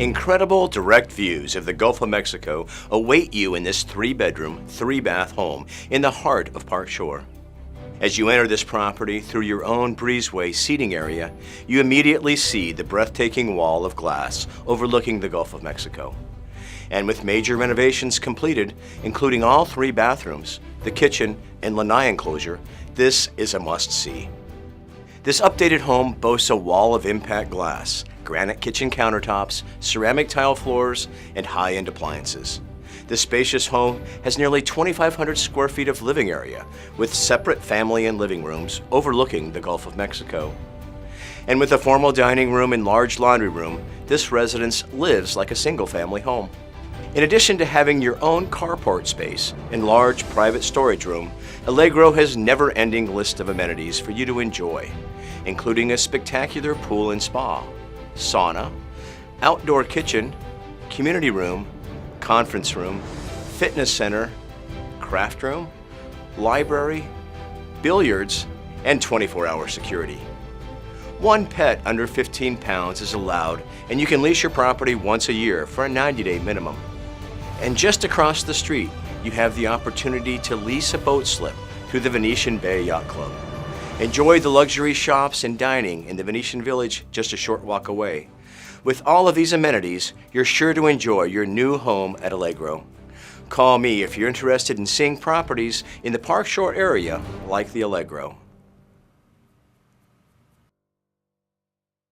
Incredible direct views of the Gulf of Mexico await you in this 3-bedroom, 3-bath home in the heart of Park Shore. As you enter this property through your own breezeway seating area, you immediately see the breathtaking wall of glass overlooking the Gulf of Mexico. And with major renovations completed, including all 3 bathrooms, the kitchen, and lanai enclosure, this is a must-see. This updated home boasts a wall of impact glass, granite kitchen countertops, ceramic tile floors, and high-end appliances. This spacious home has nearly 2,500 square feet of living area, with separate family and living rooms overlooking the Gulf of Mexico. And with a formal dining room and large laundry room, this residence lives like a single-family home. In addition to having your own carport space and large private storage room, Allegro has a never-ending list of amenities for you to enjoy, including a spectacular pool and spa, sauna, outdoor kitchen, community room, conference room, fitness center, craft room, library, billiards, and 24-hour security. 1 pet under 15 pounds is allowed, and you can lease your property once a year for a 90-day minimum. And just across the street, you have the opportunity to lease a boat slip through the Venetian Bay Yacht Club. Enjoy the luxury shops and dining in the Venetian Village just a short walk away. With all of these amenities, you're sure to enjoy your new home at Allegro. Call me if you're interested in seeing properties in the Park Shore area like the Allegro.